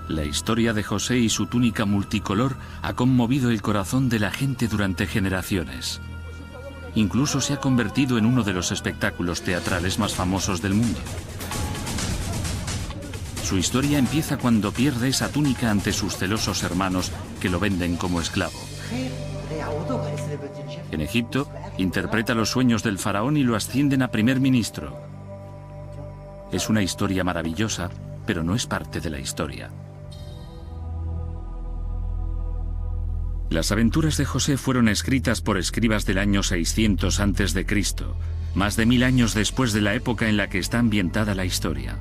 La historia de José y su túnica multicolor ha conmovido el corazón de la gente durante generaciones. Incluso se ha convertido en uno de los espectáculos teatrales más famosos del mundo. Su historia empieza cuando pierde esa túnica ante sus celosos hermanos que lo venden como esclavo. En Egipto, interpreta los sueños del faraón y lo ascienden a primer ministro. Es una historia maravillosa, pero no es parte de la historia. Las aventuras de José fueron escritas por escribas del año 600 a.C., más de 1000 años después de la época en la que está ambientada la historia.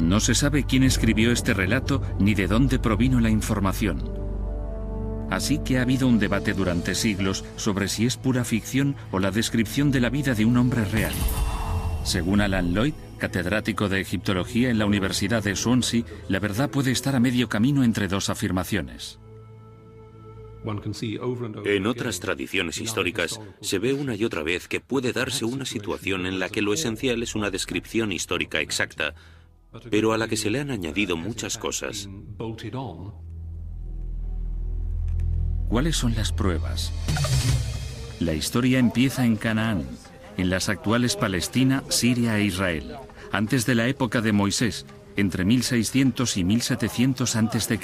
No se sabe quién escribió este relato ni de dónde provino la información. Así que ha habido un debate durante siglos sobre si es pura ficción o la descripción de la vida de un hombre real. Según Alan Lloyd, catedrático de egiptología en la Universidad de Swansea, la verdad puede estar a medio camino entre dos afirmaciones. En otras tradiciones históricas se ve una y otra vez que puede darse una situación en la que lo esencial es una descripción histórica exacta, pero a la que se le han añadido muchas cosas. ¿Cuáles son las pruebas? La historia empieza en Canaán, en las actuales Palestina, Siria e Israel, antes de la época de Moisés, entre 1600 y 1700 a.C.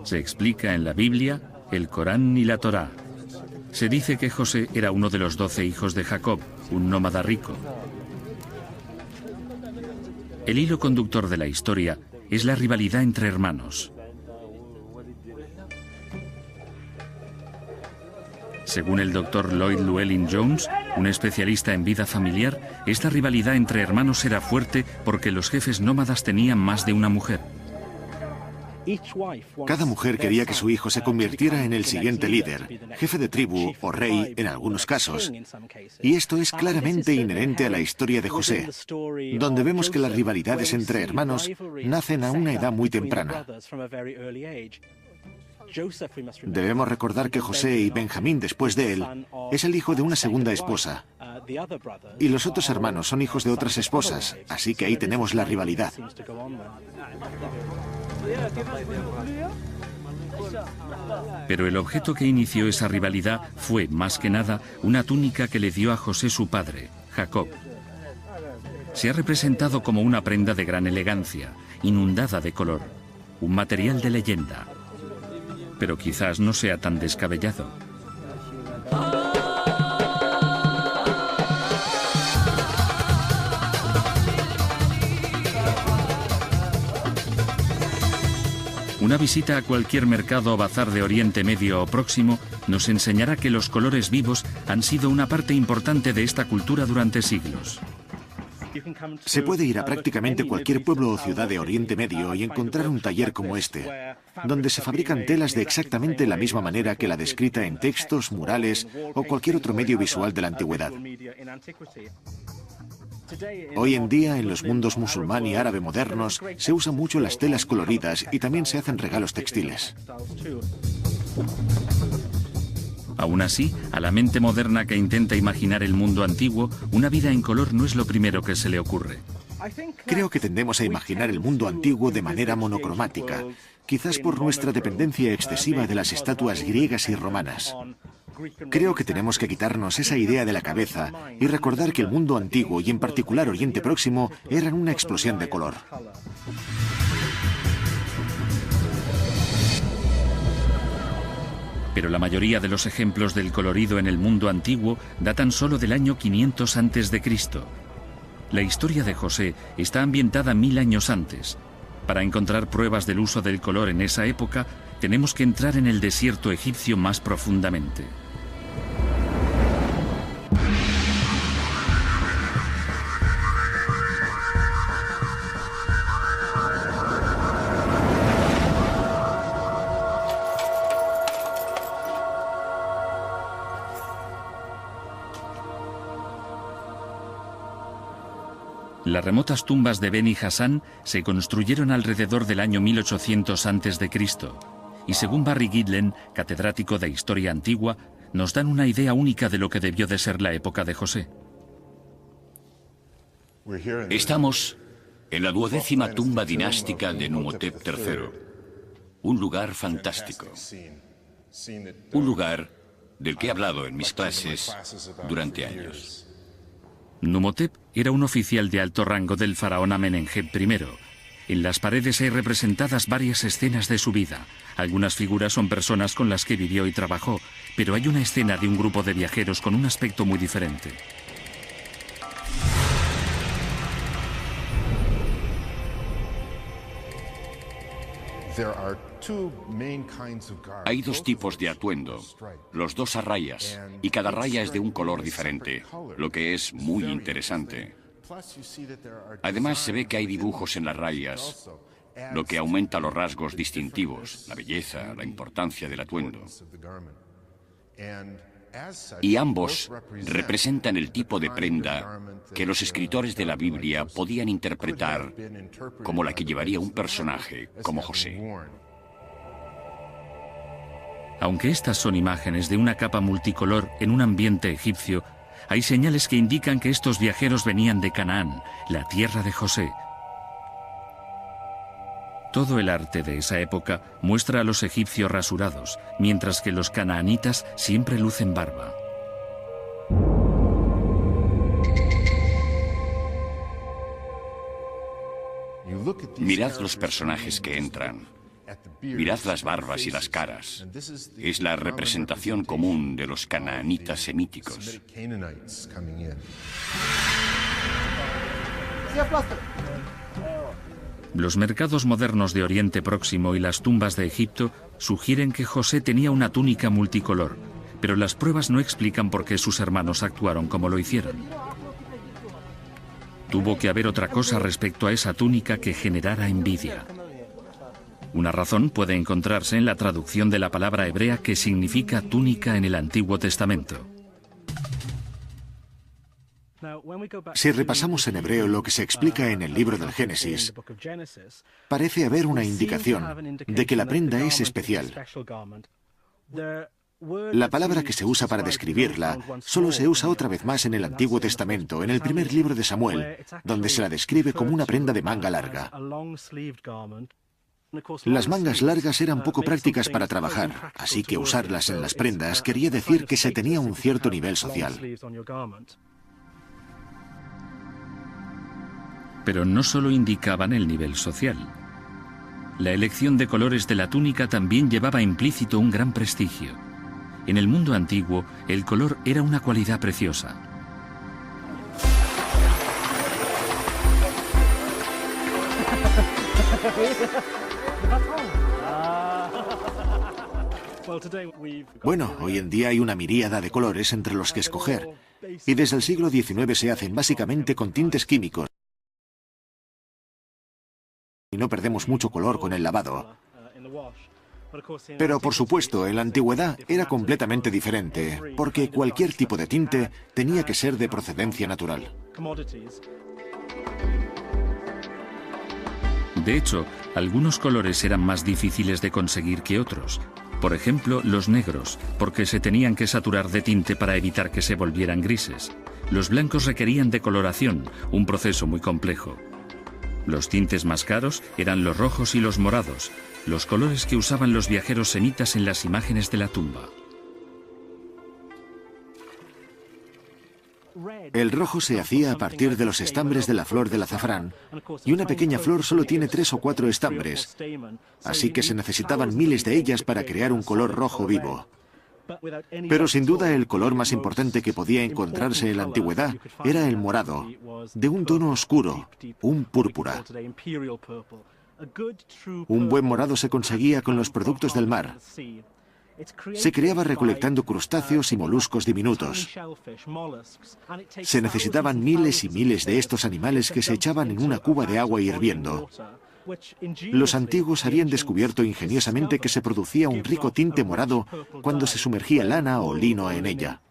Se explica en la Biblia, el Corán y la Torá. Se dice que José era uno de los 12 hijos de Jacob, un nómada rico. El hilo conductor de la historia es la rivalidad entre hermanos. Según el Dr. Lloyd Llewellyn Jones, un especialista en vida familiar, esta rivalidad entre hermanos era fuerte porque los jefes nómadas tenían más de una mujer. Cada mujer quería que su hijo se convirtiera en el siguiente líder, jefe de tribu o rey en algunos casos. Y esto es claramente inherente a la historia de José, donde vemos que las rivalidades entre hermanos nacen a una edad muy temprana. Debemos recordar que José y Benjamín, después de él, es el hijo de una segunda esposa. Y los otros hermanos son hijos de otras esposas, así que ahí tenemos la rivalidad. Pero el objeto que inició esa rivalidad fue, más que nada, una túnica que le dio a José su padre, Jacob. Se ha representado como una prenda de gran elegancia, inundada de color, un material de leyenda. Pero quizás no sea tan descabellado. Una visita a cualquier mercado o bazar de Oriente Medio o Próximo nos enseñará que los colores vivos han sido una parte importante de esta cultura durante siglos. Se puede ir a prácticamente cualquier pueblo o ciudad de Oriente Medio y encontrar un taller como este, donde se fabrican telas de exactamente la misma manera que la descrita en textos, murales o cualquier otro medio visual de la antigüedad. Hoy en día, en los mundos musulmán y árabe modernos, se usan mucho las telas coloridas y también se hacen regalos textiles. Aún así, a la mente moderna que intenta imaginar el mundo antiguo, una vida en color no es lo primero que se le ocurre. Creo que tendemos a imaginar el mundo antiguo de manera monocromática, quizás por nuestra dependencia excesiva de las estatuas griegas y romanas. Creo que tenemos que quitarnos esa idea de la cabeza y recordar que el mundo antiguo y en particular Oriente Próximo eran una explosión de color. Pero la mayoría de los ejemplos del colorido en el mundo antiguo datan solo del año 500 a.C. La historia de José está ambientada 1000 años antes. Para encontrar pruebas del uso del color en esa época, tenemos que entrar en el desierto egipcio más profundamente. Las remotas tumbas de Beni Hasan se construyeron alrededor del año 1800 a.C. y según Barry Girdler, catedrático de Historia Antigua, nos dan una idea única de lo que debió de ser la época de José. Estamos en la 12ª tumba dinástica de Numhotep III. Un lugar fantástico. Un lugar del que he hablado en mis clases durante años. Numhotep era un oficial de alto rango del faraón Amenemhet I. En las paredes hay representadas varias escenas de su vida. Algunas figuras son personas con las que vivió y trabajó, pero hay una escena de un grupo de viajeros con un aspecto muy diferente. Hay dos tipos de atuendo, los dos a rayas, y cada raya es de un color diferente, lo que es muy interesante. Además, se ve que hay dibujos en las rayas, lo que aumenta los rasgos distintivos, la belleza, la importancia del atuendo. Y ambos representan el tipo de prenda que los escritores de la Biblia podían interpretar como la que llevaría un personaje como José. Aunque estas son imágenes de una capa multicolor en un ambiente egipcio, hay señales que indican que estos viajeros venían de Canaán, la tierra de José. Todo el arte de esa época muestra a los egipcios rasurados, mientras que los canaanitas siempre lucen barba. Mirad los personajes que entran. Mirad las barbas y las caras. Es la representación común de los canaanitas semíticos. Los mercados modernos de Oriente Próximo y las tumbas de Egipto sugieren que José tenía una túnica multicolor, pero las pruebas no explican por qué sus hermanos actuaron como lo hicieron. Tuvo que haber otra cosa respecto a esa túnica que generara envidia. Una razón puede encontrarse en la traducción de la palabra hebrea que significa túnica en el Antiguo Testamento. Si repasamos en hebreo lo que se explica en el libro del Génesis, parece haber una indicación de que la prenda es especial. La palabra que se usa para describirla solo se usa otra vez más en el Antiguo Testamento, en el primer libro de Samuel, donde se la describe como una prenda de manga larga. Las mangas largas eran poco prácticas para trabajar, así que usarlas en las prendas quería decir que se tenía un cierto nivel social. Pero no solo indicaban el nivel social. La elección de colores de la túnica también llevaba implícito un gran prestigio. En el mundo antiguo, el color era una cualidad preciosa. Bueno, hoy en día hay una miríada de colores entre los que escoger, y desde el siglo XIX se hacen básicamente con tintes químicos. Y no perdemos mucho color con el lavado. Pero por supuesto, en la antigüedad era completamente diferente, porque cualquier tipo de tinte tenía que ser de procedencia natural. De hecho, algunos colores eran más difíciles de conseguir que otros. Por ejemplo, los negros, porque se tenían que saturar de tinte para evitar que se volvieran grises. Los blancos requerían decoloración, un proceso muy complejo. Los tintes más caros eran los rojos y los morados, los colores que usaban los viajeros semitas en las imágenes de la tumba. El rojo se hacía a partir de los estambres de la flor del azafrán, y una pequeña flor solo tiene 3 o 4 estambres, así que se necesitaban miles de ellas para crear un color rojo vivo. Pero sin duda el color más importante que podía encontrarse en la antigüedad era el morado, de un tono oscuro, un púrpura. Un buen morado se conseguía con los productos del mar. Se creaba recolectando crustáceos y moluscos diminutos. Se necesitaban miles y miles de estos animales que se echaban en una cuba de agua hirviendo. Los antiguos habían descubierto ingeniosamente que se producía un rico tinte morado cuando se sumergía lana o lino en ella.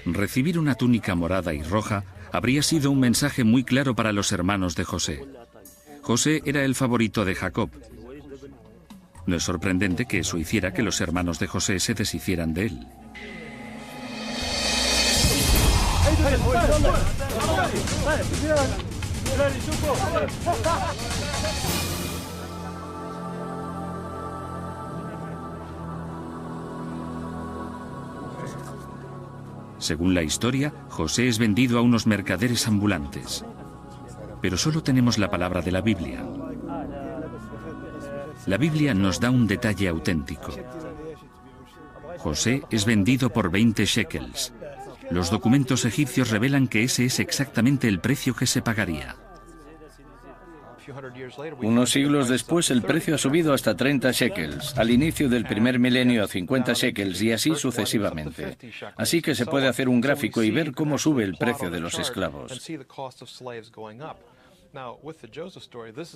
Recibir una túnica morada y roja habría sido un mensaje muy claro para los hermanos de José. José era el favorito de Jacob. No es sorprendente que eso hiciera que los hermanos de José se deshicieran de él. Según la historia, José es vendido a unos mercaderes ambulantes. Pero solo tenemos la palabra de la Biblia. La Biblia nos da un detalle auténtico. José es vendido por 20 shekels. Los documentos egipcios revelan que ese es exactamente el precio que se pagaría. Unos siglos después el precio ha subido hasta 30 shekels, al inicio del primer milenio a 50 shekels y así sucesivamente. Así que se puede hacer un gráfico y ver cómo sube el precio de los esclavos.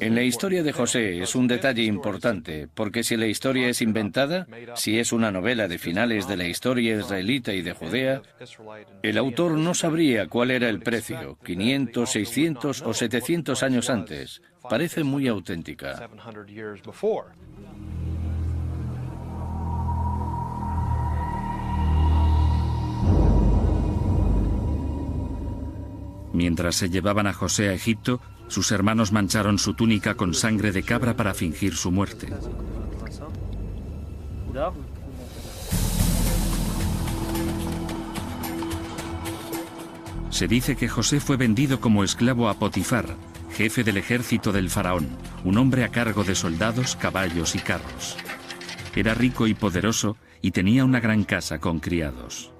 En la historia de José es un detalle importante, porque si la historia es inventada, si es una novela de finales de la historia israelita y de Judea, el autor no sabría cuál era el precio, 500, 600 o 700 años antes. Parece muy auténtica. Mientras se llevaban a José a Egipto, sus hermanos mancharon su túnica con sangre de cabra para fingir su muerte. Se dice que José fue vendido como esclavo a Potifar, jefe del ejército del faraón, un hombre a cargo de soldados, caballos y carros. Era rico y poderoso y tenía una gran casa con criados.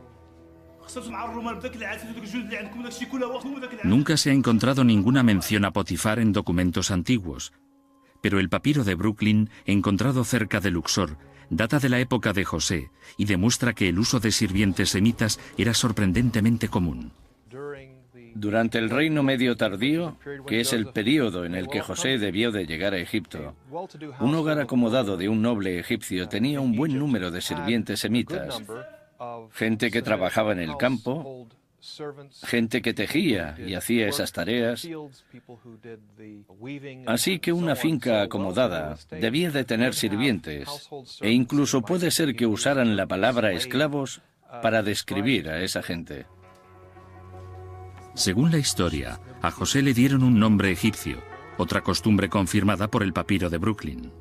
Nunca se ha encontrado ninguna mención a Potifar en documentos antiguos, pero el papiro de Brooklyn, encontrado cerca de Luxor, data de la época de José y demuestra que el uso de sirvientes semitas era sorprendentemente común. Durante el Reino Medio Tardío, que es el período en el que José debió de llegar a Egipto, un hogar acomodado de un noble egipcio tenía un buen número de sirvientes semitas, gente que trabajaba en el campo, gente que tejía y hacía esas tareas. Así que una finca acomodada debía de tener sirvientes, e incluso puede ser que usaran la palabra esclavos para describir a esa gente. Según la historia, a José le dieron un nombre egipcio, otra costumbre confirmada por el papiro de Brooklyn.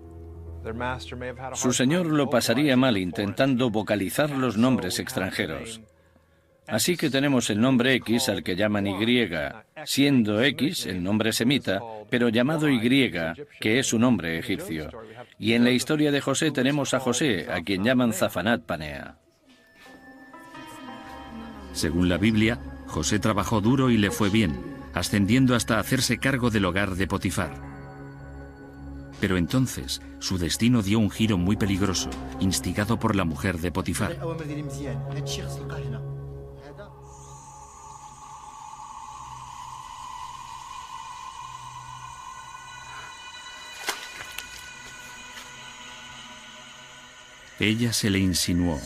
Su señor lo pasaría mal intentando vocalizar los nombres extranjeros. Así que tenemos el nombre X al que llaman Y, siendo X el nombre semita, pero llamado Y, que es su nombre egipcio. Y en la historia de José tenemos a José, a quien llaman Zafanat Panea. Según la Biblia, José trabajó duro y le fue bien, ascendiendo hasta hacerse cargo del hogar de Potifar. Pero entonces, su destino dio un giro muy peligroso, instigado por la mujer de Potifar. Ella se le insinuó.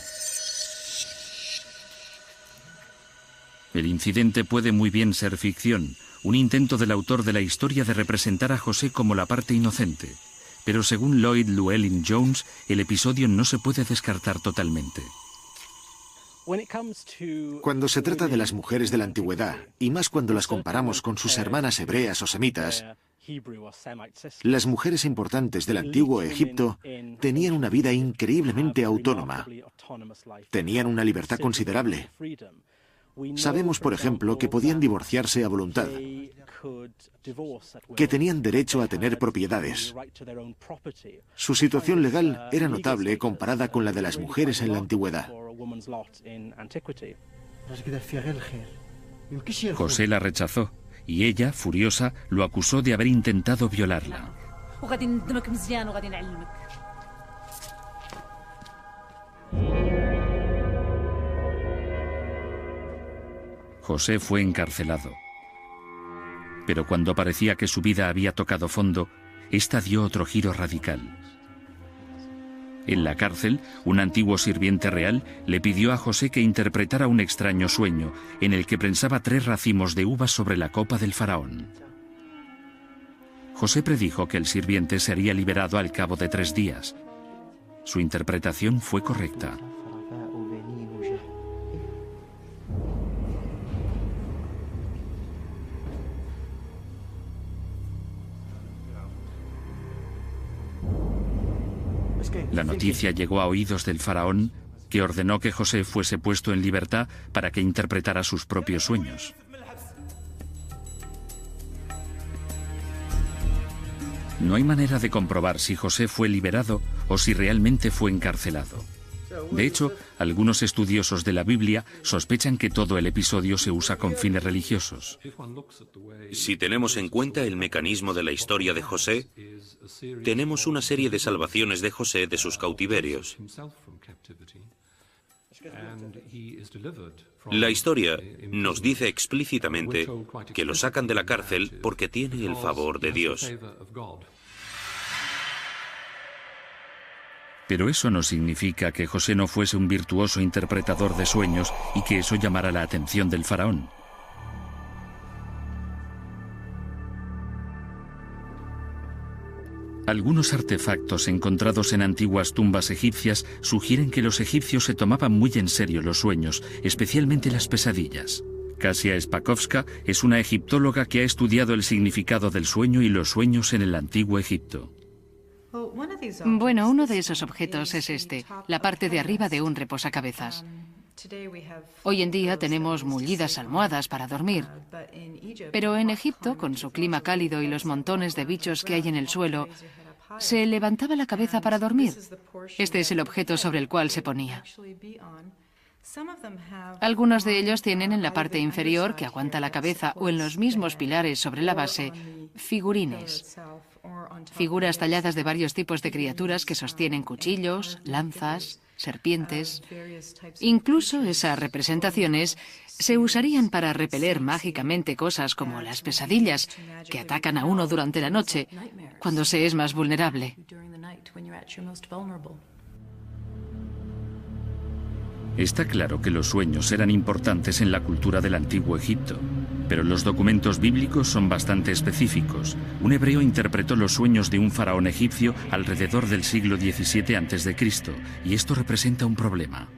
El incidente puede muy bien ser ficción, un intento del autor de la historia de representar a José como la parte inocente. Pero según Lloyd Llewellyn Jones, el episodio no se puede descartar totalmente. Cuando se trata de las mujeres de la antigüedad, y más cuando las comparamos con sus hermanas hebreas o semitas, las mujeres importantes del antiguo Egipto tenían una vida increíblemente autónoma. Tenían una libertad considerable. Sabemos, por ejemplo, que podían divorciarse a voluntad, que tenían derecho a tener propiedades. Su situación legal era notable comparada con la de las mujeres en la antigüedad. José la rechazó y ella, furiosa, lo acusó de haber intentado violarla. José fue encarcelado. Pero cuando parecía que su vida había tocado fondo, esta dio otro giro radical. En la cárcel, un antiguo sirviente real le pidió a José que interpretara un extraño sueño en el que prensaba 3 racimos de uvas sobre la copa del faraón. José predijo que el sirviente sería liberado al cabo de 3 días. Su interpretación fue correcta. La noticia llegó a oídos del faraón, que ordenó que José fuese puesto en libertad para que interpretara sus propios sueños. No hay manera de comprobar si José fue liberado o si realmente fue encarcelado. De hecho, algunos estudiosos de la Biblia sospechan que todo el episodio se usa con fines religiosos. Si tenemos en cuenta el mecanismo de la historia de José, tenemos una serie de salvaciones de José de sus cautiverios. La historia nos dice explícitamente que lo sacan de la cárcel porque tiene el favor de Dios. Pero eso no significa que José no fuese un virtuoso interpretador de sueños y que eso llamara la atención del faraón. Algunos artefactos encontrados en antiguas tumbas egipcias sugieren que los egipcios se tomaban muy en serio los sueños, especialmente las pesadillas. Kasia Spakovska es una egiptóloga que ha estudiado el significado del sueño y los sueños en el antiguo Egipto. Bueno, uno de esos objetos es este, la parte de arriba de un reposacabezas. Hoy en día tenemos mullidas almohadas para dormir, pero en Egipto, con su clima cálido y los montones de bichos que hay en el suelo, se levantaba la cabeza para dormir. Este es el objeto sobre el cual se ponía. Algunos de ellos tienen en la parte inferior, que aguanta la cabeza, o en los mismos pilares sobre la base, figurines. Figuras talladas de varios tipos de criaturas que sostienen cuchillos, lanzas, serpientes. Incluso esas representaciones se usarían para repeler mágicamente cosas como las pesadillas, que atacan a uno durante la noche, cuando se es más vulnerable. Está claro que los sueños eran importantes en la cultura del antiguo Egipto, pero los documentos bíblicos son bastante específicos. Un hebreo interpretó los sueños de un faraón egipcio alrededor del siglo XVII a.C., y esto representa un problema.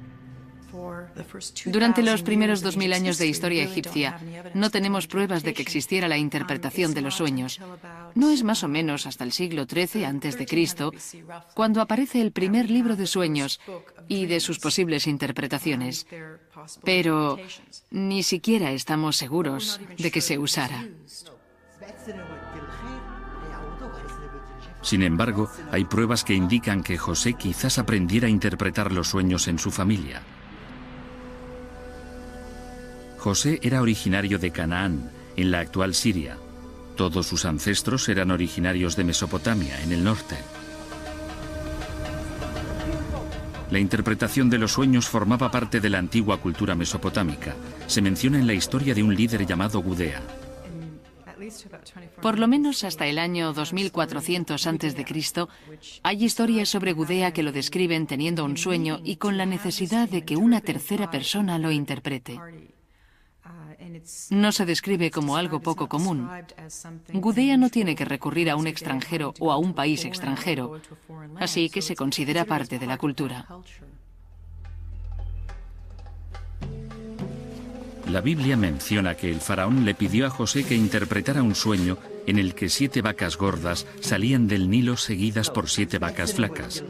Durante los primeros 2000 años de historia egipcia, no tenemos pruebas de que existiera la interpretación de los sueños. No es más o menos hasta el siglo XIII a.C., cuando aparece el primer libro de sueños y de sus posibles interpretaciones. Pero ni siquiera estamos seguros de que se usara. Sin embargo, hay pruebas que indican que José quizás aprendiera a interpretar los sueños en su familia. José era originario de Canaán, en la actual Siria. Todos sus ancestros eran originarios de Mesopotamia, en el norte. La interpretación de los sueños formaba parte de la antigua cultura mesopotámica. Se menciona en la historia de un líder llamado Gudea. Por lo menos hasta el año 2400 a.C., hay historias sobre Gudea que lo describen teniendo un sueño y con la necesidad de que una tercera persona lo interprete. No se describe como algo poco común. Gudea no tiene que recurrir a un extranjero o a un país extranjero, así que se considera parte de la cultura. La Biblia menciona que el faraón le pidió a José que interpretara un sueño en el que 7 vacas gordas salían del Nilo seguidas por 7 vacas flacas.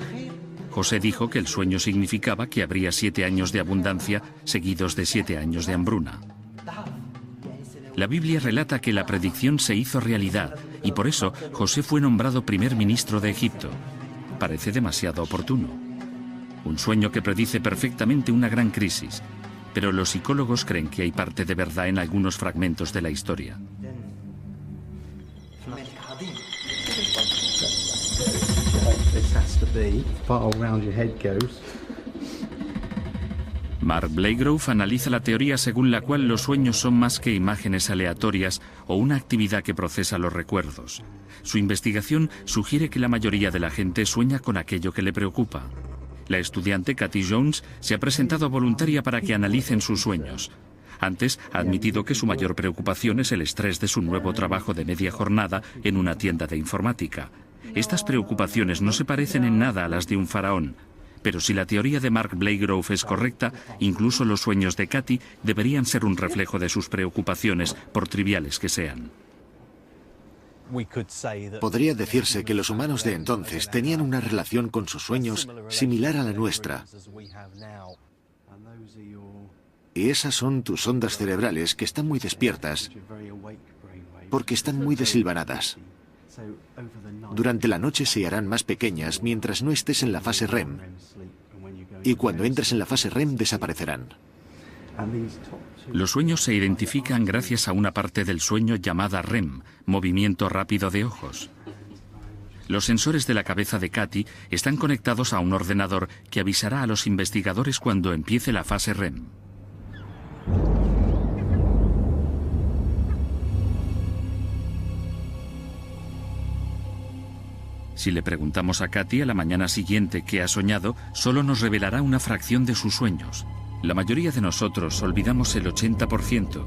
José dijo que el sueño significaba que habría 7 años de abundancia seguidos de 7 años de hambruna. La Biblia relata que la predicción se hizo realidad y por eso José fue nombrado primer ministro de Egipto. Parece demasiado oportuno. Un sueño que predice perfectamente una gran crisis, pero los psicólogos creen que hay parte de verdad en algunos fragmentos de la historia. Mark Blagrove analiza la teoría según la cual los sueños son más que imágenes aleatorias o una actividad que procesa los recuerdos. Su investigación sugiere que la mayoría de la gente sueña con aquello que le preocupa. La estudiante Cathy Jones se ha presentado voluntaria para que analicen sus sueños. Antes ha admitido que su mayor preocupación es el estrés de su nuevo trabajo de media jornada en una tienda de informática. Estas preocupaciones no se parecen en nada a las de un faraón. Pero si la teoría de Mark Blakegrove es correcta, incluso los sueños de Katy deberían ser un reflejo de sus preocupaciones, por triviales que sean. Podría decirse que los humanos de entonces tenían una relación con sus sueños similar a la nuestra. Y esas son tus ondas cerebrales que están muy despiertas porque están muy desilvanadas. Durante la noche se harán más pequeñas mientras no estés en la fase REM. Y cuando entres en la fase REM desaparecerán. Los sueños se identifican gracias a una parte del sueño llamada REM, movimiento rápido de ojos. Los sensores de la cabeza de Katy están conectados a un ordenador que avisará a los investigadores cuando empiece la fase REM. Si le preguntamos a Katy a la mañana siguiente qué ha soñado, solo nos revelará una fracción de sus sueños. La mayoría de nosotros olvidamos el 80%,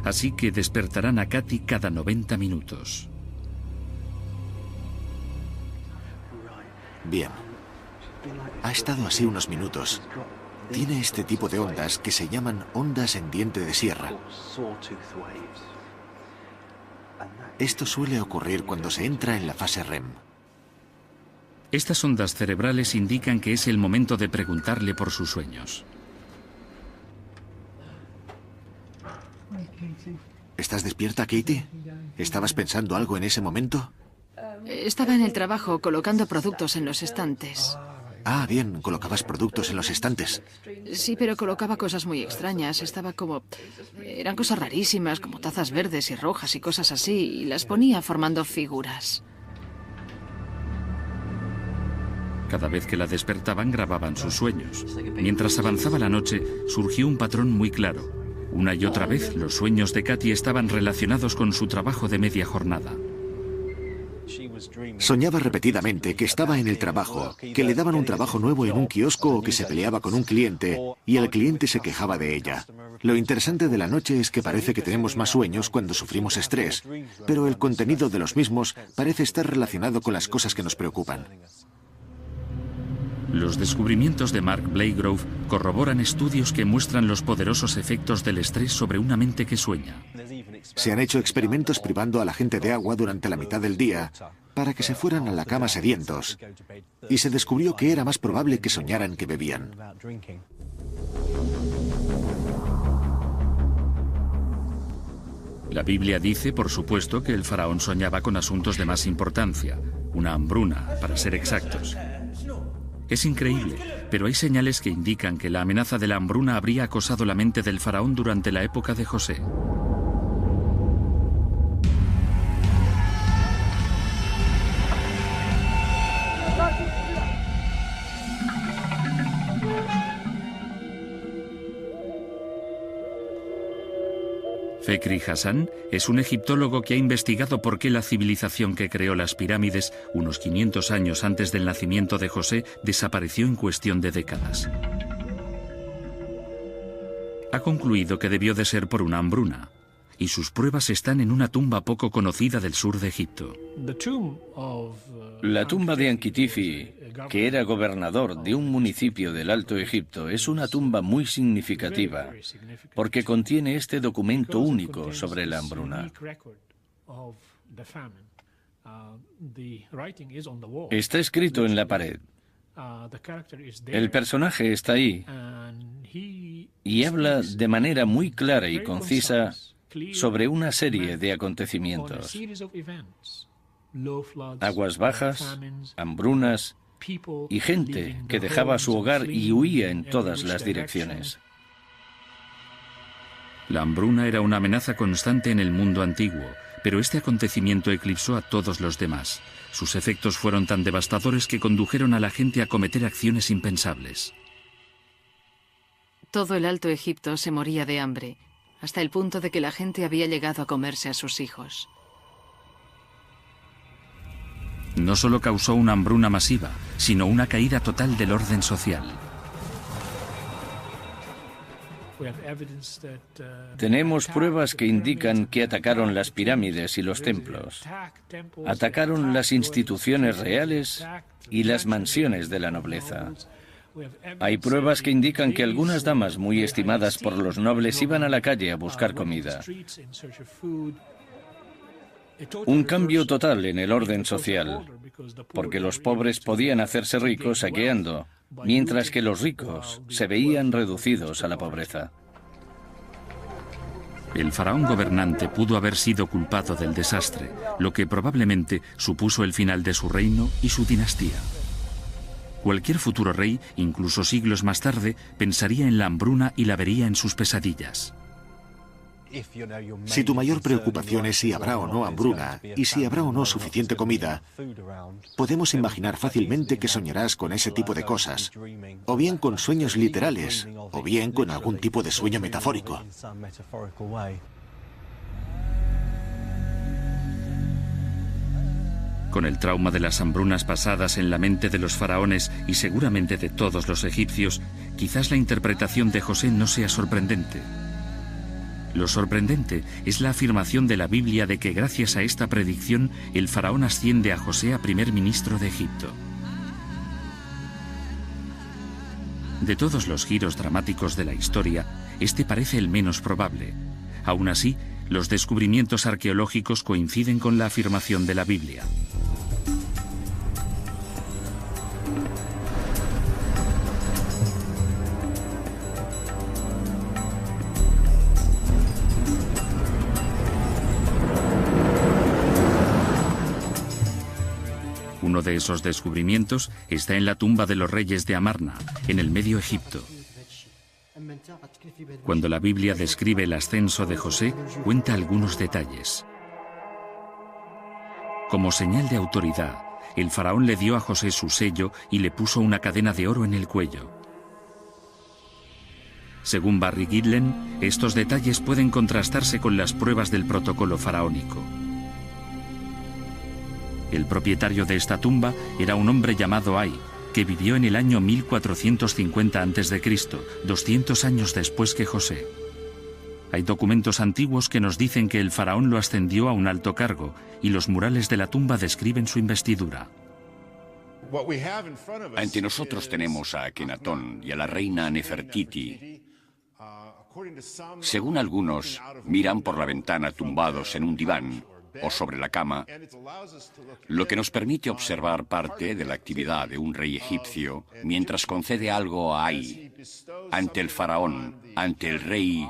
así que despertarán a Katy cada 90 minutos. Bien. Ha estado así unos minutos. Tiene este tipo de ondas que se llaman ondas en diente de sierra. Esto suele ocurrir cuando se entra en la fase REM. Estas ondas cerebrales indican que es el momento de preguntarle por sus sueños. ¿Estás despierta, Katy? ¿Estabas pensando algo en ese momento? Estaba en el trabajo colocando productos en los estantes. Ah, bien, colocabas productos en los estantes. Sí, pero colocaba cosas muy extrañas. Eran cosas rarísimas, como tazas verdes y rojas y cosas así, y las ponía formando figuras. Cada vez que la despertaban, grababan sus sueños. Mientras avanzaba la noche, surgió un patrón muy claro. Una y otra vez, los sueños de Katy estaban relacionados con su trabajo de media jornada. Soñaba repetidamente que estaba en el trabajo, que le daban un trabajo nuevo en un kiosco o que se peleaba con un cliente y el cliente se quejaba de ella. Lo interesante de la noche es que parece que tenemos más sueños cuando sufrimos estrés, pero el contenido de los mismos parece estar relacionado con las cosas que nos preocupan. Los descubrimientos de Mark Blakegrove corroboran estudios que muestran los poderosos efectos del estrés sobre una mente que sueña. Se han hecho experimentos privando a la gente de agua durante la mitad del día para que se fueran a la cama sedientos, y se descubrió que era más probable que soñaran que bebían. La Biblia dice, por supuesto, que el faraón soñaba con asuntos de más importancia, una hambruna, para ser exactos. Es increíble, pero hay señales que indican que la amenaza de la hambruna habría acosado la mente del faraón durante la época de José. Fekri Hassan es un egiptólogo que ha investigado por qué la civilización que creó las pirámides, unos 500 años antes del nacimiento de José, desapareció en cuestión de décadas. Ha concluido que debió de ser por una hambruna, y sus pruebas están en una tumba poco conocida del sur de Egipto. La tumba de Ankitifi, que era gobernador de un municipio del Alto Egipto, es una tumba muy significativa porque contiene este documento único sobre la hambruna. Está escrito en la pared. El personaje está ahí y habla de manera muy clara y concisa sobre una serie de acontecimientos: aguas bajas, hambrunas y gente que dejaba su hogar y huía en todas las direcciones. La hambruna era una amenaza constante en el mundo antiguo, pero este acontecimiento eclipsó a todos los demás. Sus efectos fueron tan devastadores que condujeron a la gente a cometer acciones impensables. Todo el Alto Egipto se moría de hambre, hasta el punto de que la gente había llegado a comerse a sus hijos. No solo causó una hambruna masiva, sino una caída total del orden social. Tenemos pruebas que indican que atacaron las pirámides y los templos. Atacaron las instituciones reales y las mansiones de la nobleza. Hay pruebas que indican que algunas damas muy estimadas por los nobles iban a la calle a buscar comida. Un cambio total en el orden social, porque los pobres podían hacerse ricos saqueando, mientras que los ricos se veían reducidos a la pobreza. El faraón gobernante pudo haber sido culpado del desastre, lo que probablemente supuso el final de su reino y su dinastía. Cualquier futuro rey, incluso siglos más tarde, pensaría en la hambruna y la vería en sus pesadillas. Si tu mayor preocupación es si habrá o no hambruna y si habrá o no suficiente comida, podemos imaginar fácilmente que soñarás con ese tipo de cosas, o bien con sueños literales, o bien con algún tipo de sueño metafórico. Con el trauma de las hambrunas pasadas en la mente de los faraones y seguramente de todos los egipcios, quizás la interpretación de José no sea sorprendente. Lo sorprendente es la afirmación de la Biblia de que gracias a esta predicción el faraón asciende a José a primer ministro de Egipto. De todos los giros dramáticos de la historia, este parece el menos probable. Aún así, los descubrimientos arqueológicos coinciden con la afirmación de la Biblia. Uno de esos descubrimientos está en la tumba de los reyes de Amarna, en el Medio Egipto. Cuando la Biblia describe el ascenso de José, cuenta algunos detalles. Como señal de autoridad, el faraón le dio a José su sello y le puso una cadena de oro en el cuello. Según Barry Girdler, estos detalles pueden contrastarse con las pruebas del protocolo faraónico. El propietario de esta tumba era un hombre llamado Ay, que vivió en el año 1450 a.C., 200 años después que José. Hay documentos antiguos que nos dicen que el faraón lo ascendió a un alto cargo, y los murales de la tumba describen su investidura. Ante nosotros tenemos a Akenatón y a la reina Nefertiti. Según algunos, miran por la ventana tumbados en un diván o sobre la cama, lo que nos permite observar parte de la actividad de un rey egipcio mientras concede algo a Ay, ante el faraón, ante el rey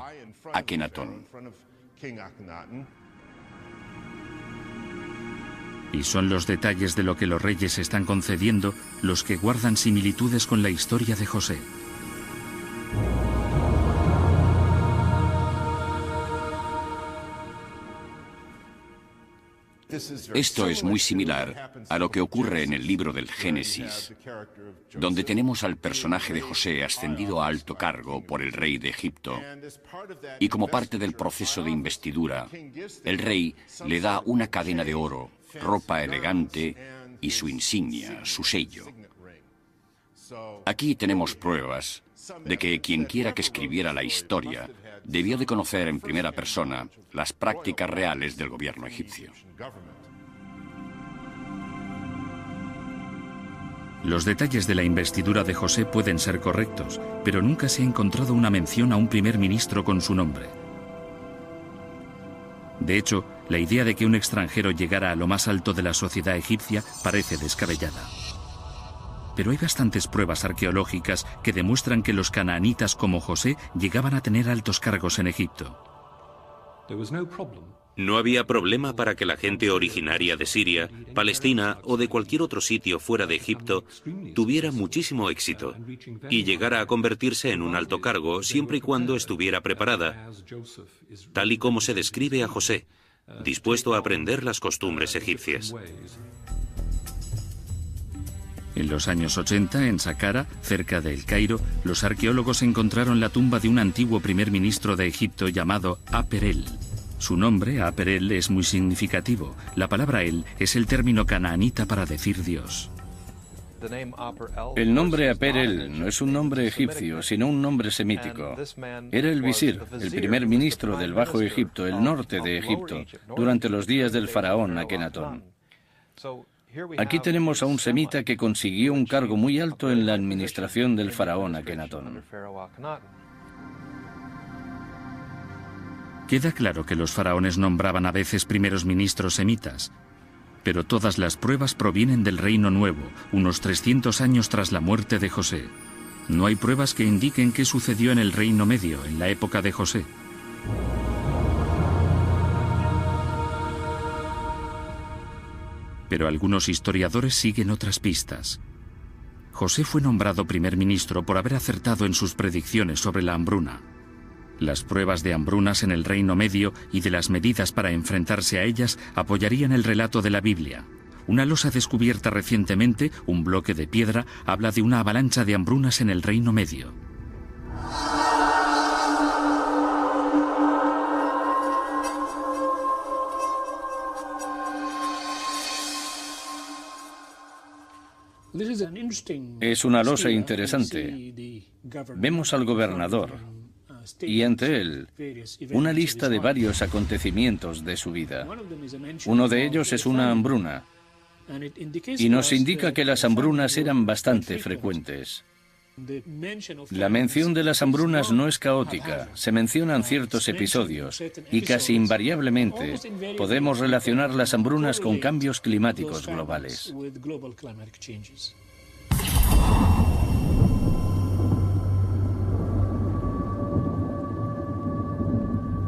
Akenatón. Y son los detalles de lo que los reyes están concediendo los que guardan similitudes con la historia de José. Esto es muy similar a lo que ocurre en el libro del Génesis, donde tenemos al personaje de José ascendido a alto cargo por el rey de Egipto. Y como parte del proceso de investidura, el rey le da una cadena de oro, ropa elegante y su insignia, su sello. Aquí tenemos pruebas de que quien quiera que escribiera la historia debió de conocer en primera persona las prácticas reales del gobierno egipcio. Los detalles de la investidura de José pueden ser correctos, pero nunca se ha encontrado una mención a un primer ministro con su nombre. De hecho, la idea de que un extranjero llegara a lo más alto de la sociedad egipcia parece descabellada. Pero hay bastantes pruebas arqueológicas que demuestran que los canaanitas como José llegaban a tener altos cargos en Egipto. No había problema para que la gente originaria de Siria, Palestina o de cualquier otro sitio fuera de Egipto tuviera muchísimo éxito y llegara a convertirse en un alto cargo siempre y cuando estuviera preparada, tal y como se describe a José, dispuesto a aprender las costumbres egipcias. En los años 80, en Saqqara, cerca de El Cairo, los arqueólogos encontraron la tumba de un antiguo primer ministro de Egipto llamado Aper-El. Su nombre, Aper-El, es muy significativo. La palabra El es el término canaanita para decir Dios. El nombre Aper-El no es un nombre egipcio, sino un nombre semítico. Era el visir, el primer ministro del Bajo Egipto, el norte de Egipto, durante los días del faraón Akenatón. Aquí tenemos a un semita que consiguió un cargo muy alto en la administración del faraón Akenatón. Queda claro que los faraones nombraban a veces primeros ministros semitas, pero todas las pruebas provienen del Reino Nuevo, unos 300 años tras la muerte de José. No hay pruebas que indiquen qué sucedió en el Reino Medio, en la época de José. Pero algunos historiadores siguen otras pistas. José fue nombrado primer ministro por haber acertado en sus predicciones sobre la hambruna. Las pruebas de hambrunas en el Reino Medio y de las medidas para enfrentarse a ellas apoyarían el relato de la Biblia. Una losa descubierta recientemente, un bloque de piedra, habla de una avalancha de hambrunas en el Reino Medio. Es una losa interesante. Vemos al gobernador y ante él una lista de varios acontecimientos de su vida. Uno de ellos es una hambruna y nos indica que las hambrunas eran bastante frecuentes. La mención de las hambrunas no es caótica, se mencionan ciertos episodios y casi invariablemente podemos relacionar las hambrunas con cambios climáticos globales.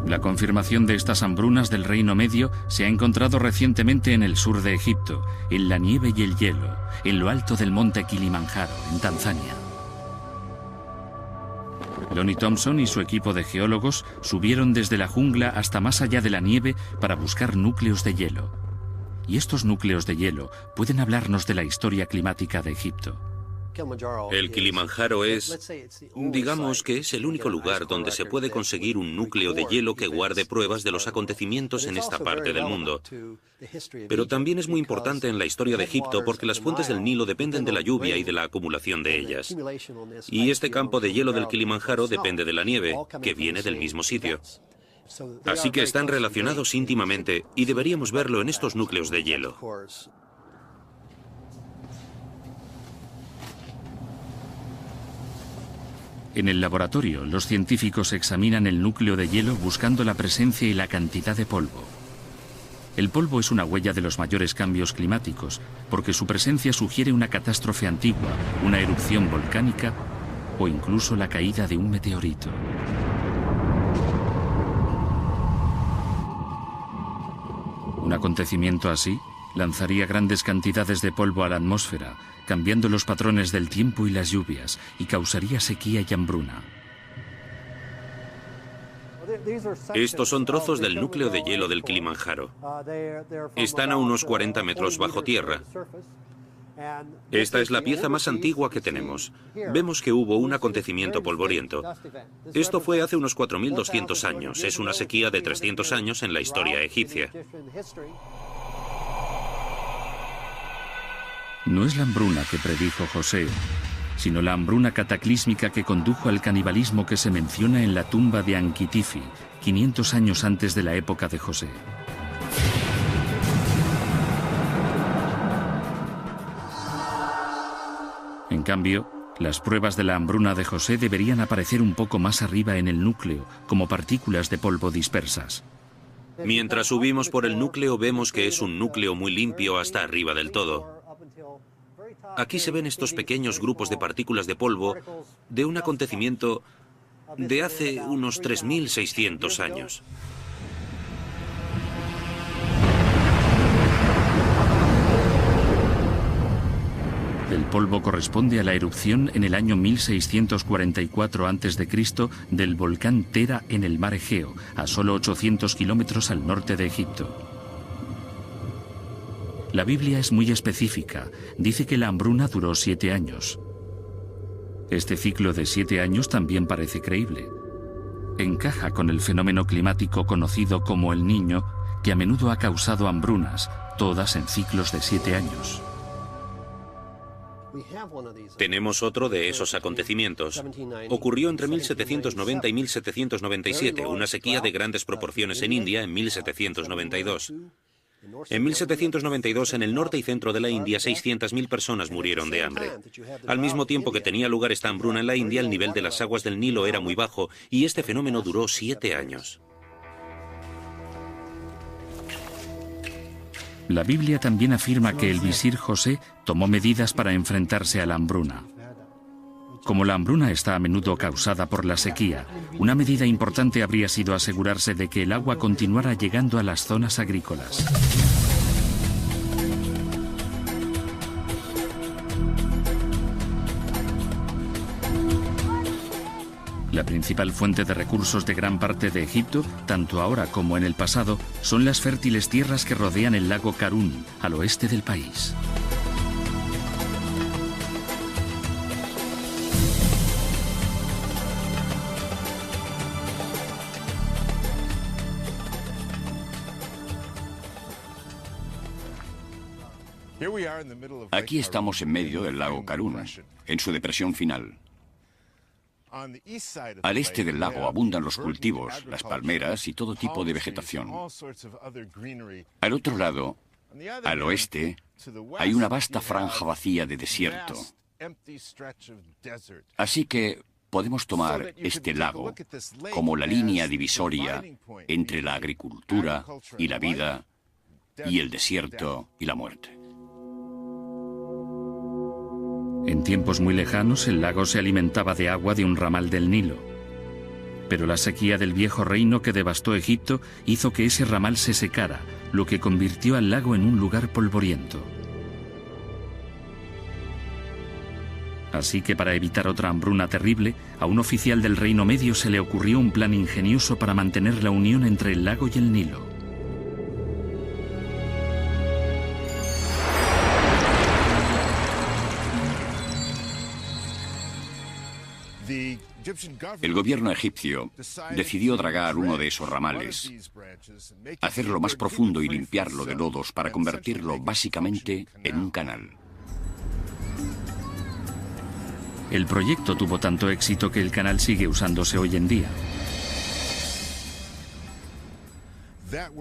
La confirmación de estas hambrunas del Reino Medio se ha encontrado recientemente en el sur de Egipto, en la nieve y el hielo, en lo alto del monte Kilimanjaro, en Tanzania. Lonnie Thompson y su equipo de geólogos subieron desde la jungla hasta más allá de la nieve para buscar núcleos de hielo. Y estos núcleos de hielo pueden hablarnos de la historia climática de Egipto. El Kilimanjaro es, digamos que es el único lugar donde se puede conseguir un núcleo de hielo que guarde pruebas de los acontecimientos en esta parte del mundo. Pero también es muy importante en la historia de Egipto porque las fuentes del Nilo dependen de la lluvia y de la acumulación de ellas. Y este campo de hielo del Kilimanjaro depende de la nieve, que viene del mismo sitio. Así que están relacionados íntimamente y deberíamos verlo en estos núcleos de hielo. En el laboratorio, los científicos examinan el núcleo de hielo buscando la presencia y la cantidad de polvo. El polvo es una huella de los mayores cambios climáticos, porque su presencia sugiere una catástrofe antigua, una erupción volcánica o incluso la caída de un meteorito. Un acontecimiento así lanzaría grandes cantidades de polvo a la atmósfera, cambiando los patrones del tiempo y las lluvias, y causaría sequía y hambruna. Estos son trozos del núcleo de hielo del Kilimanjaro. Están a unos 40 metros bajo tierra. Esta es la pieza más antigua que tenemos. Vemos que hubo un acontecimiento polvoriento. Esto fue hace unos 4.200 años. Es una sequía de 300 años en la historia egipcia. No es la hambruna que predijo José, sino la hambruna cataclísmica que condujo al canibalismo que se menciona en la tumba de Anquitifi, 500 años antes de la época de José. En cambio, las pruebas de la hambruna de José deberían aparecer un poco más arriba en el núcleo, como partículas de polvo dispersas. Mientras subimos por el núcleo vemos que es un núcleo muy limpio hasta arriba del todo. Aquí se ven estos pequeños grupos de partículas de polvo de un acontecimiento de hace unos 3.600 años. El polvo corresponde a la erupción en el año 1644 a.C. del volcán Tera en el mar Egeo, a solo 800 kilómetros al norte de Egipto. La Biblia es muy específica. Dice que la hambruna duró 7 años. Este ciclo de 7 años también parece creíble. Encaja con el fenómeno climático conocido como el Niño, que a menudo ha causado hambrunas, todas en ciclos de 7 años. Tenemos otro de esos acontecimientos. Ocurrió entre 1790 y 1797, una sequía de grandes proporciones en India en 1792. En 1792, en el norte y centro de la India, 600.000 personas murieron de hambre. Al mismo tiempo que tenía lugar esta hambruna en la India, el nivel de las aguas del Nilo era muy bajo y este fenómeno duró 7 años. La Biblia también afirma que el visir José tomó medidas para enfrentarse a la hambruna. Como la hambruna está a menudo causada por la sequía, una medida importante habría sido asegurarse de que el agua continuara llegando a las zonas agrícolas. La principal fuente de recursos de gran parte de Egipto, tanto ahora como en el pasado, son las fértiles tierras que rodean el lago Karún, al oeste del país. Aquí estamos en medio del lago Karún, en su depresión final. Al este del lago abundan los cultivos, las palmeras y todo tipo de vegetación. Al otro lado, al oeste, hay una vasta franja vacía de desierto. Así que podemos tomar este lago como la línea divisoria entre la agricultura y la vida y el desierto y la muerte. En tiempos muy lejanos, el lago se alimentaba de agua de un ramal del Nilo. Pero la sequía del viejo reino que devastó Egipto hizo que ese ramal se secara, lo que convirtió al lago en un lugar polvoriento. Así que para evitar otra hambruna terrible, a un oficial del Reino Medio se le ocurrió un plan ingenioso para mantener la unión entre el lago y el Nilo. El gobierno egipcio decidió dragar uno de esos ramales, hacerlo más profundo y limpiarlo de lodos para convertirlo básicamente en un canal. El proyecto tuvo tanto éxito que el canal sigue usándose hoy en día.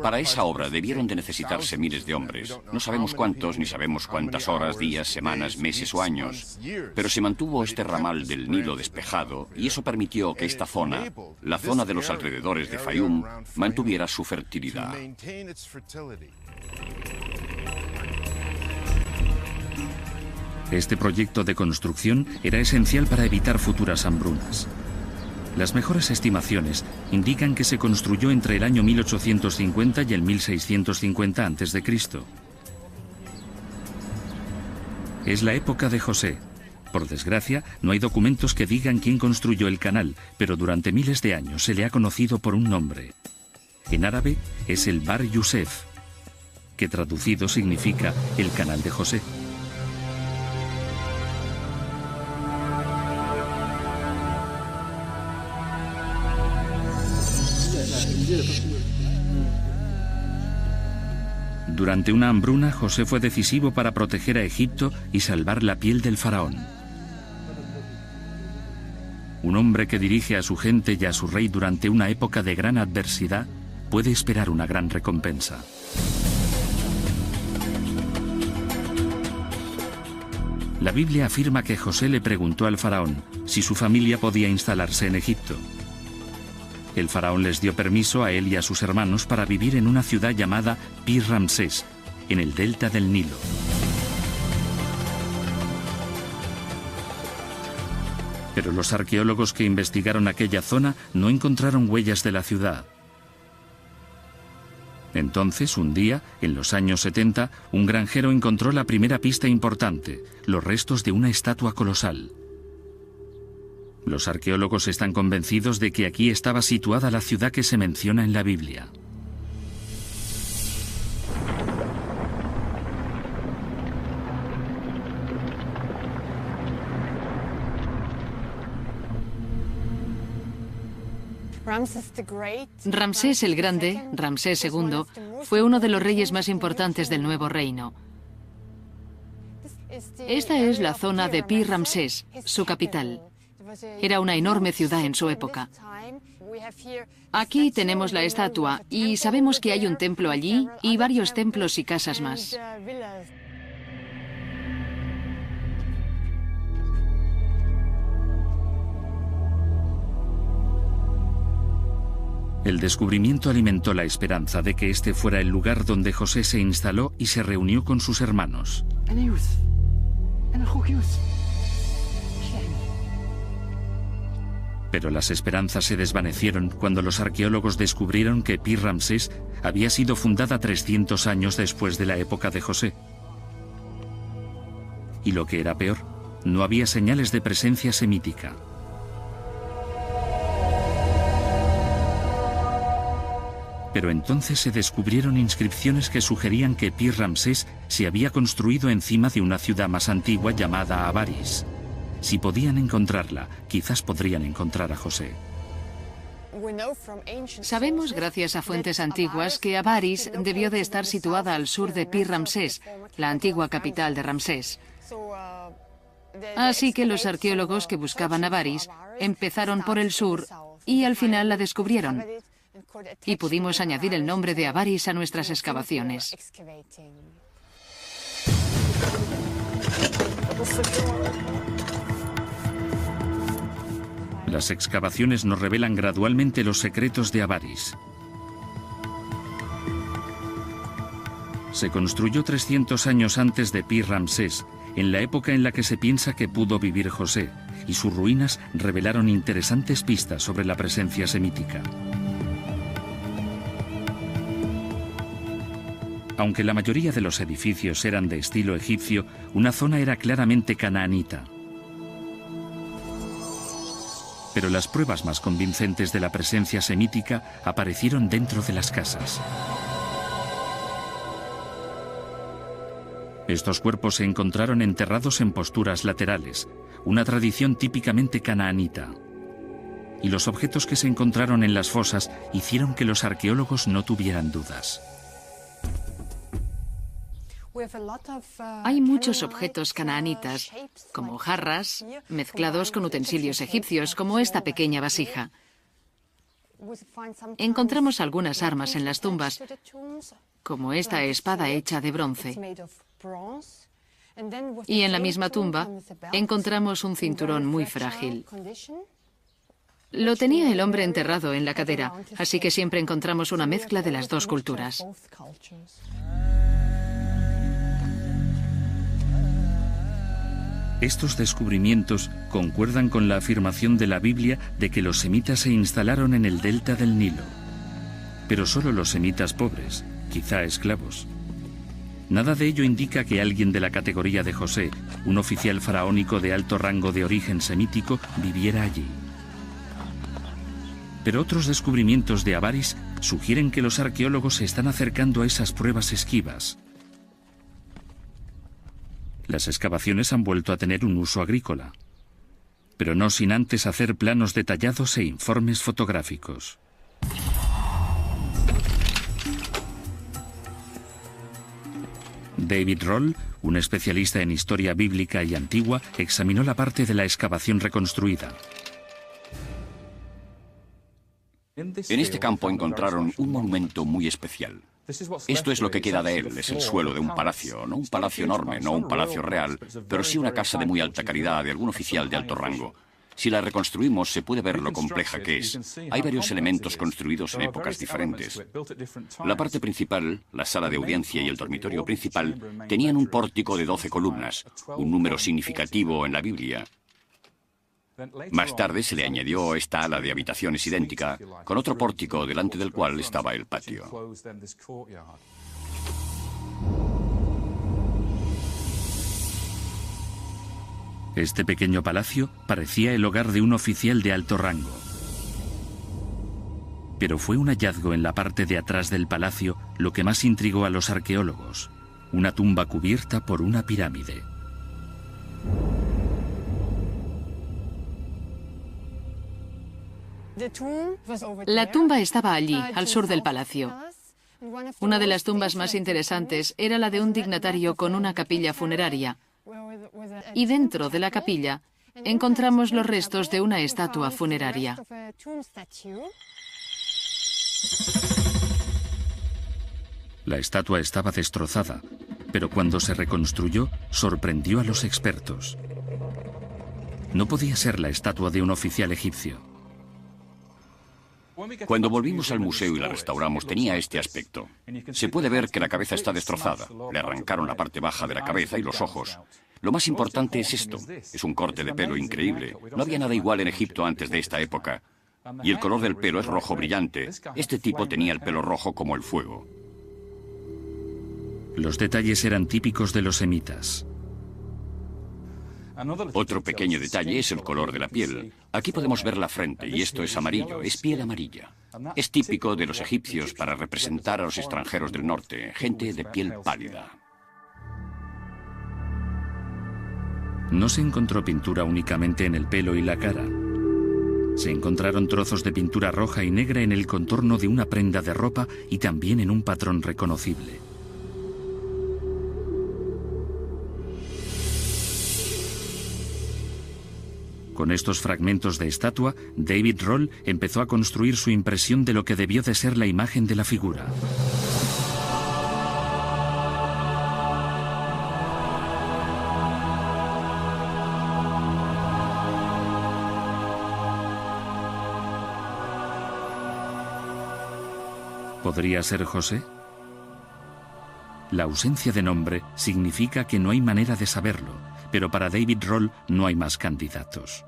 Para esa obra debieron de necesitarse miles de hombres. No sabemos cuántos, ni sabemos cuántas horas, días, semanas, meses o años. Pero se mantuvo este ramal del Nilo despejado y eso permitió que esta zona, la zona de los alrededores de Fayum, mantuviera su fertilidad. Este proyecto de construcción era esencial para evitar futuras hambrunas. Las mejores estimaciones indican que se construyó entre el año 1850 y el 1650 a.C. Es la época de José. Por desgracia, no hay documentos que digan quién construyó el canal, pero durante miles de años se le ha conocido por un nombre. En árabe es el Bar Yusef, que traducido significa el canal de José. Durante una hambruna, José fue decisivo para proteger a Egipto y salvar la piel del faraón. Un hombre que dirige a su gente y a su rey durante una época de gran adversidad puede esperar una gran recompensa. La Biblia afirma que José le preguntó al faraón si su familia podía instalarse en Egipto. El faraón les dio permiso a él y a sus hermanos para vivir en una ciudad llamada Pir Ramsés, en el delta del Nilo. Pero los arqueólogos que investigaron aquella zona no encontraron huellas de la ciudad. Entonces, un día, en los años 70, un granjero encontró la primera pista importante, los restos de una estatua colosal. Los arqueólogos están convencidos de que aquí estaba situada la ciudad que se menciona en la Biblia. Ramsés el Grande, Ramsés II, fue uno de los reyes más importantes del Nuevo Reino. Esta es la zona de Pi Ramsés, su capital. Era una enorme ciudad en su época. Aquí tenemos la estatua y sabemos que hay un templo allí y varios templos y casas más. El descubrimiento alimentó la esperanza de que este fuera el lugar donde José se instaló y se reunió con sus hermanos. Pero las esperanzas se desvanecieron cuando los arqueólogos descubrieron que Pi Ramsés había sido fundada 300 años después de la época de José. Y lo que era peor, no había señales de presencia semítica. Pero entonces se descubrieron inscripciones que sugerían que Pi Ramsés se había construido encima de una ciudad más antigua llamada Avaris. Si podían encontrarla, quizás podrían encontrar a José. Sabemos, gracias a fuentes antiguas, que Avaris debió de estar situada al sur de Pi Ramsés, la antigua capital de Ramsés. Así que los arqueólogos que buscaban Avaris empezaron por el sur y al final la descubrieron. Y pudimos añadir el nombre de Avaris a nuestras excavaciones. Las excavaciones nos revelan gradualmente los secretos de Avaris. Se construyó 300 años antes de Pi Ramsés, en la época en la que se piensa que pudo vivir José, y sus ruinas revelaron interesantes pistas sobre la presencia semítica. Aunque la mayoría de los edificios eran de estilo egipcio, una zona era claramente canaanita. Pero las pruebas más convincentes de la presencia semítica aparecieron dentro de las casas. Estos cuerpos se encontraron enterrados en posturas laterales, una tradición típicamente canaanita. Y los objetos que se encontraron en las fosas hicieron que los arqueólogos no tuvieran dudas. Hay muchos objetos canaanitas, como jarras, mezclados con utensilios egipcios, como esta pequeña vasija. Encontramos algunas armas en las tumbas, como esta espada hecha de bronce. Y en la misma tumba encontramos un cinturón muy frágil. Lo tenía el hombre enterrado en la cadera, así que siempre encontramos una mezcla de las dos culturas. Estos descubrimientos concuerdan con la afirmación de la Biblia de que los semitas se instalaron en el delta del Nilo. Pero solo los semitas pobres, quizá esclavos. Nada de ello indica que alguien de la categoría de José, un oficial faraónico de alto rango de origen semítico, viviera allí. Pero otros descubrimientos de Avaris sugieren que los arqueólogos se están acercando a esas pruebas esquivas. Las excavaciones han vuelto a tener un uso agrícola, pero no sin antes hacer planos detallados e informes fotográficos. David Roll, un especialista en historia bíblica y antigua, examinó la parte de la excavación reconstruida. En este campo encontraron un monumento muy especial. Esto es lo que queda de él, es el suelo de un palacio, no un palacio enorme, no un palacio real, pero sí una casa de muy alta calidad de algún oficial de alto rango. Si la reconstruimos se puede ver lo compleja que es. Hay varios elementos construidos en épocas diferentes. La parte principal, la sala de audiencia y el dormitorio principal, tenían un pórtico de 12 columnas, un número significativo en la Biblia. Más tarde se le añadió esta ala de habitaciones idéntica, con otro pórtico delante del cual estaba el patio. Este pequeño palacio parecía el hogar de un oficial de alto rango. Pero fue un hallazgo en la parte de atrás del palacio lo que más intrigó a los arqueólogos: una tumba cubierta por una pirámide. La tumba estaba allí, al sur del palacio. Una de las tumbas más interesantes era la de un dignatario con una capilla funeraria. Y dentro de la capilla encontramos los restos de una estatua funeraria. La estatua estaba destrozada, pero cuando se reconstruyó, sorprendió a los expertos. No podía ser la estatua de un oficial egipcio. Cuando volvimos al museo y la restauramos, tenía este aspecto. Se puede ver que la cabeza está destrozada. Le arrancaron la parte baja de la cabeza y los ojos. Lo más importante es esto. Es un corte de pelo increíble. No había nada igual en Egipto antes de esta época. Y el color del pelo es rojo brillante. Este tipo tenía el pelo rojo como el fuego. Los detalles eran típicos de los semitas. Otro pequeño detalle es el color de la piel. Aquí podemos ver la frente y esto es amarillo, es piel amarilla. Es típico de los egipcios para representar a los extranjeros del norte, gente de piel pálida. No se encontró pintura únicamente en el pelo y la cara. Se encontraron trozos de pintura roja y negra en el contorno de una prenda de ropa y también en un patrón reconocible. Con estos fragmentos de estatua, David Rohl empezó a construir su impresión de lo que debió de ser la imagen de la figura. ¿Podría ser José? La ausencia de nombre significa que no hay manera de saberlo, pero para David Rohl no hay más candidatos.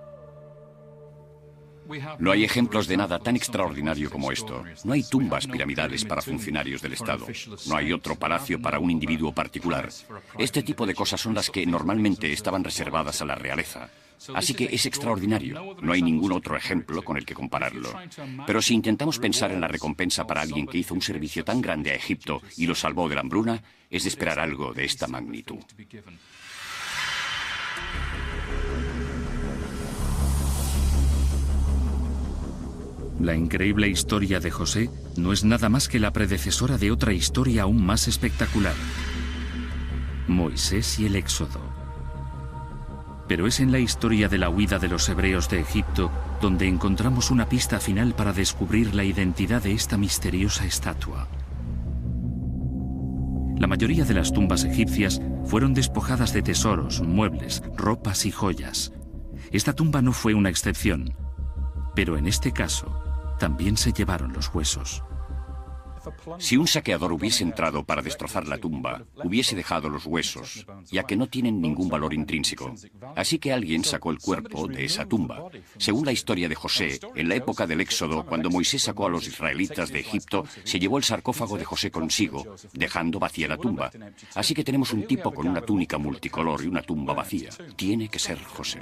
No hay ejemplos de nada tan extraordinario como esto. No hay tumbas piramidales para funcionarios del Estado. No hay otro palacio para un individuo particular. Este tipo de cosas son las que normalmente estaban reservadas a la realeza. Así que es extraordinario. No hay ningún otro ejemplo con el que compararlo. Pero si intentamos pensar en la recompensa para alguien que hizo un servicio tan grande a Egipto y lo salvó de la hambruna, es de esperar algo de esta magnitud. La increíble historia de José no es nada más que la predecesora de otra historia aún más espectacular: Moisés y el Éxodo. Pero es en la historia de la huida de los hebreos de Egipto donde encontramos una pista final para descubrir la identidad de esta misteriosa estatua. La mayoría de las tumbas egipcias fueron despojadas de tesoros, muebles, ropas y joyas. Esta tumba no fue una excepción, pero en este caso también se llevaron los huesos. Si un saqueador hubiese entrado para destrozar la tumba, hubiese dejado los huesos, ya que no tienen ningún valor intrínseco. Así que alguien sacó el cuerpo de esa tumba. Según la historia de José, en la época del Éxodo, cuando Moisés sacó a los israelitas de Egipto, se llevó el sarcófago de José consigo, dejando vacía la tumba. Así que tenemos un tipo con una túnica multicolor y una tumba vacía. Tiene que ser José.